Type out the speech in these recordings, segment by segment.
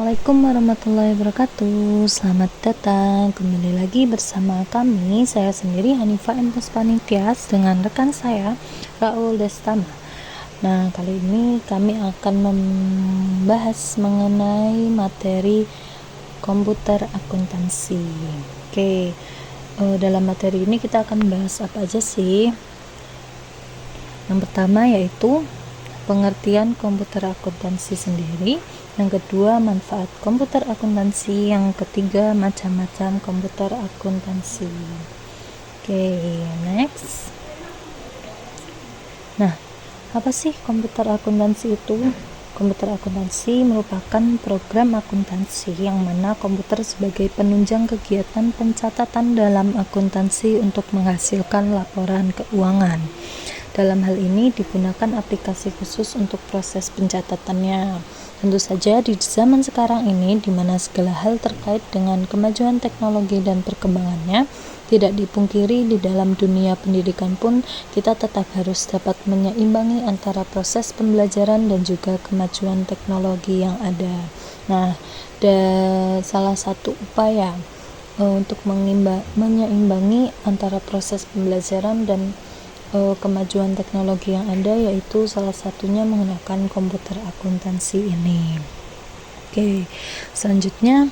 Assalamualaikum warahmatullahi wabarakatuh. Selamat datang kembali lagi bersama kami. Saya sendiri Hanifa M. Puspanityas dengan rekan saya Raul Destama. Nah, kali ini kami akan membahas mengenai materi komputer akuntansi. Dalam materi ini kita akan bahas apa aja sih? Yang pertama yaitu pengertian komputer akuntansi sendiri, yang kedua manfaat komputer akuntansi, yang ketiga macam-macam komputer akuntansi. Next. Nah, apa sih komputer akuntansi itu? Komputer akuntansi merupakan program akuntansi yang mana komputer sebagai penunjang kegiatan pencatatan dalam akuntansi untuk menghasilkan laporan keuangan. Dalam hal ini digunakan aplikasi khusus untuk proses pencatatannya. Tentu saja di zaman sekarang ini, di mana segala hal terkait dengan kemajuan teknologi dan perkembangannya, tidak dipungkiri di dalam dunia pendidikan pun kita tetap harus dapat menyeimbangi antara proses pembelajaran dan juga kemajuan teknologi yang ada. Nah, salah satu upaya untuk menyeimbangi antara proses pembelajaran dan kemajuan teknologi yang ada, yaitu salah satunya menggunakan komputer akuntansi ini. Selanjutnya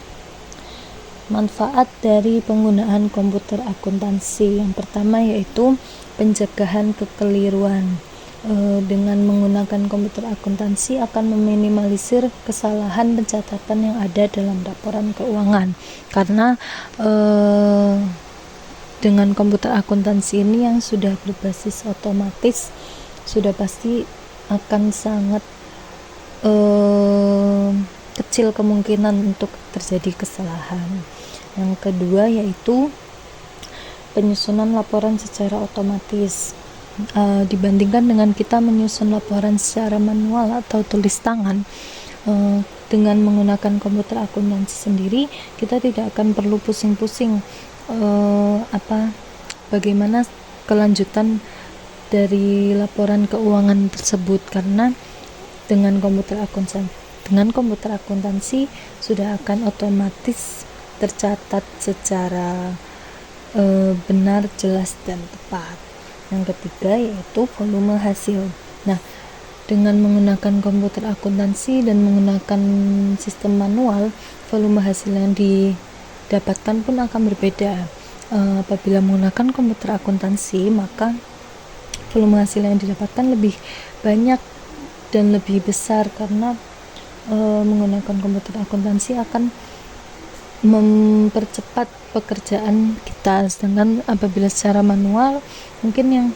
manfaat dari penggunaan komputer akuntansi. Yang pertama yaitu pencegahan kekeliruan. Dengan menggunakan komputer akuntansi akan meminimalisir kesalahan pencatatan yang ada dalam laporan keuangan, karena dengan komputer akuntansi ini yang sudah berbasis otomatis, sudah pasti akan sangat kecil kemungkinan untuk terjadi kesalahan. Yang kedua yaitu penyusunan laporan secara otomatis. Dibandingkan dengan kita menyusun laporan secara manual atau tulis tangan, dengan menggunakan komputer akuntansi sendiri, kita tidak akan perlu pusing-pusing bagaimana kelanjutan dari laporan keuangan tersebut, karena dengan komputer akuntansi sudah akan otomatis tercatat secara benar, jelas dan tepat. Yang ketiga yaitu volume hasil. Nah, dengan menggunakan komputer akuntansi dan menggunakan sistem manual, volume hasil yang didapatkan pun akan berbeda. Apabila menggunakan komputer akuntansi, maka volume hasil yang didapatkan lebih banyak dan lebih besar, karena menggunakan komputer akuntansi akan mempercepat pekerjaan kita. Sedangkan apabila secara manual, mungkin yang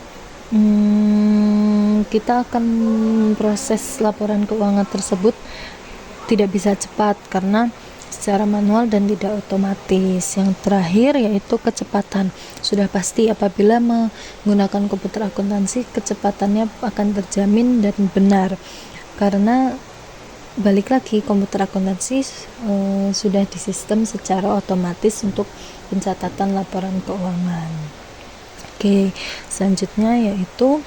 kita akan proses laporan keuangan tersebut tidak bisa cepat karena secara manual dan tidak otomatis. Yang terakhir yaitu kecepatan. Sudah pasti apabila menggunakan komputer akuntansi, kecepatannya akan terjamin dan benar, karena balik lagi komputer akuntansi sudah disistem secara otomatis untuk pencatatan laporan keuangan. Selanjutnya yaitu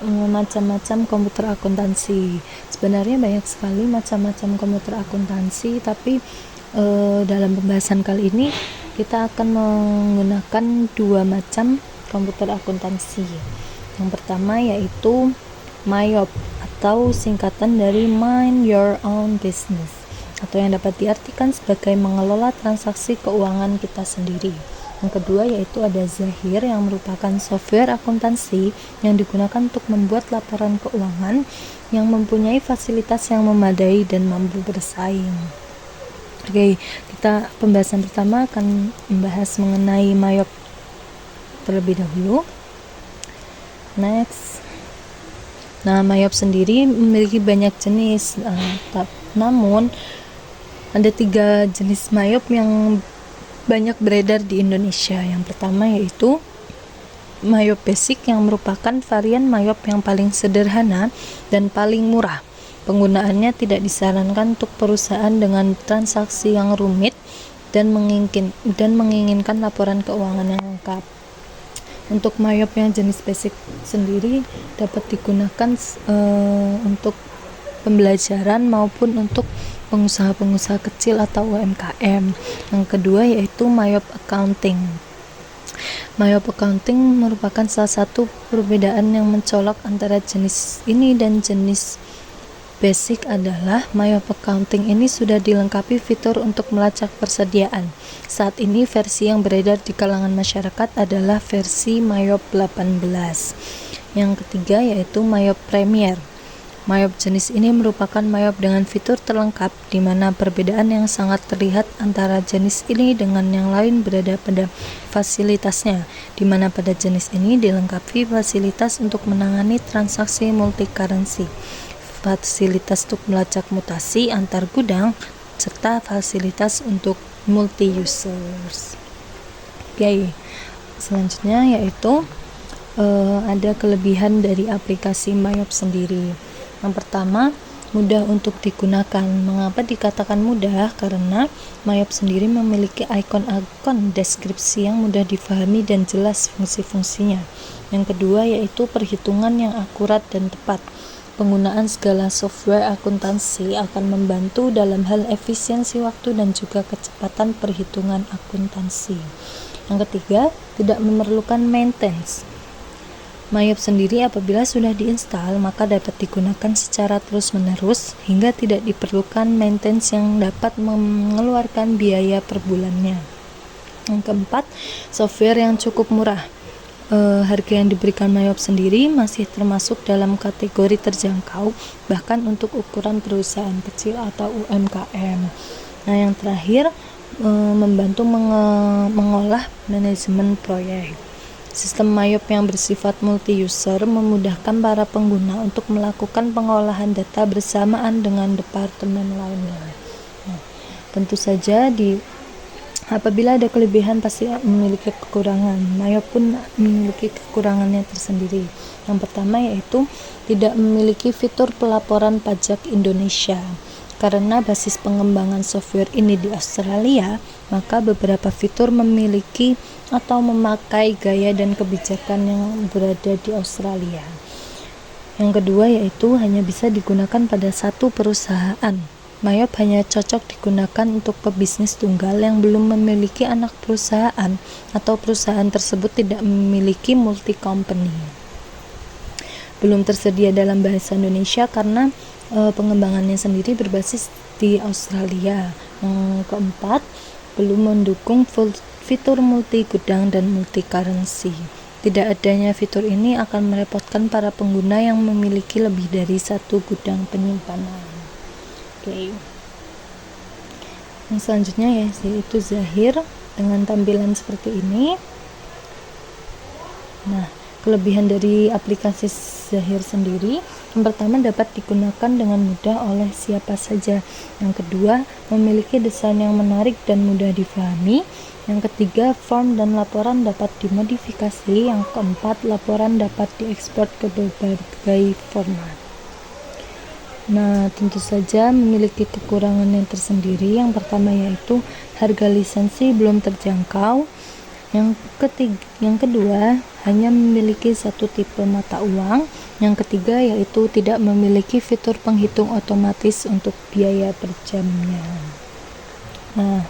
macam-macam komputer akuntansi. Sebenarnya banyak sekali macam-macam komputer akuntansi, tapi dalam pembahasan kali ini kita akan menggunakan dua macam komputer akuntansi. Yang pertama yaitu MYOB, atau singkatan dari Mind Your Own Business, atau yang dapat diartikan sebagai mengelola transaksi keuangan kita sendiri. Yang kedua yaitu ada Zahir, yang merupakan software akuntansi yang digunakan untuk membuat laporan keuangan yang mempunyai fasilitas yang memadai dan mampu bersaing. Kita pembahasan pertama akan membahas mengenai MYOB terlebih dahulu. Next. Nah, MYOB sendiri memiliki banyak jenis, namun ada 3 jenis MYOB yang banyak beredar di Indonesia. Yang pertama yaitu MYOB Basic, yang merupakan varian MYOB yang paling sederhana dan paling murah. Penggunaannya tidak disarankan untuk perusahaan dengan transaksi yang rumit dan menginginkan laporan keuangan yang lengkap. Untuk MYOB yang jenis basic sendiri dapat digunakan untuk pembelajaran maupun untuk pengusaha-pengusaha kecil atau UMKM. Yang kedua yaitu Mayop Accounting. Mayop Accounting merupakan salah satu perbedaan yang mencolok antara jenis ini dan jenis basic adalah Mayop Accounting ini sudah dilengkapi fitur untuk melacak persediaan. Saat ini versi yang beredar di kalangan masyarakat adalah versi Mayop 18. Yang ketiga yaitu Mayop Premier. Mayop jenis ini merupakan Mayop dengan fitur terlengkap, di mana perbedaan yang sangat terlihat antara jenis ini dengan yang lain berada pada fasilitasnya, di mana pada jenis ini dilengkapi fasilitas untuk menangani transaksi multi-currency, fasilitas untuk melacak mutasi antar gudang, serta fasilitas untuk multi-users. Oke, selanjutnya yaitu ada kelebihan dari aplikasi Mayop sendiri. Yang pertama, mudah untuk digunakan. Mengapa dikatakan mudah? Karena Mayop sendiri memiliki ikon-ikon deskripsi yang mudah difahami dan jelas fungsi-fungsinya. Yang kedua yaitu perhitungan yang akurat dan tepat. Penggunaan segala software akuntansi akan membantu dalam hal efisiensi waktu dan juga kecepatan perhitungan akuntansi. Yang ketiga, tidak memerlukan maintenance. Mayop sendiri apabila sudah diinstal maka dapat digunakan secara terus-menerus hingga tidak diperlukan maintenance yang dapat mengeluarkan biaya per bulannya. Yang keempat, software yang cukup murah. Harga yang diberikan Mayop sendiri masih termasuk dalam kategori terjangkau bahkan untuk ukuran perusahaan kecil atau UMKM. Nah, yang terakhir, membantu mengolah manajemen proyek. Sistem Mayop yang bersifat multi-user memudahkan para pengguna untuk melakukan pengolahan data bersamaan dengan departemen lainnya. Nah, tentu saja apabila ada kelebihan pasti memiliki kekurangan. Mayop pun memiliki kekurangannya tersendiri. Yang pertama yaitu tidak memiliki fitur pelaporan pajak Indonesia. Karena basis pengembangan software ini di Australia, maka beberapa fitur memiliki atau memakai gaya dan kebijakan yang berada di Australia. Yang kedua yaitu hanya bisa digunakan pada satu perusahaan. Mayop hanya cocok digunakan untuk pebisnis tunggal yang belum memiliki anak perusahaan atau perusahaan tersebut tidak memiliki multi company. Belum tersedia dalam bahasa Indonesia karena pengembangannya sendiri berbasis di Australia. Yang keempat, belum mendukung fitur multi gudang dan multi currency. Tidak adanya fitur ini akan merepotkan para pengguna yang memiliki lebih dari satu gudang penyimpanan. Oke. Yang selanjutnya yaitu Zahir dengan tampilan seperti ini. Nah, kelebihan dari aplikasi Zahir sendiri, yang pertama dapat digunakan dengan mudah oleh siapa saja. Yang kedua, memiliki desain yang menarik dan mudah difahami. Yang ketiga, form dan laporan dapat dimodifikasi. Yang keempat, laporan dapat diekspor ke berbagai format. Nah, tentu saja memiliki kekurangan yang tersendiri. Yang pertama yaitu harga lisensi belum terjangkau. Yang kedua, hanya memiliki satu tipe mata uang. Yang ketiga yaitu tidak memiliki fitur penghitung otomatis untuk biaya per jamnya. Nah,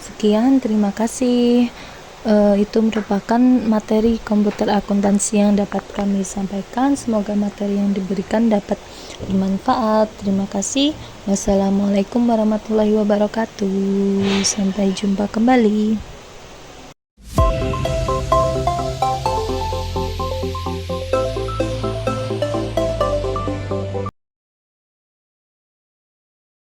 sekian, terima kasih. Itu merupakan materi komputer akuntansi yang dapat kami sampaikan. Semoga materi yang diberikan dapat bermanfaat. Terima kasih. Wassalamualaikum warahmatullahi wabarakatuh. Sampai jumpa kembali.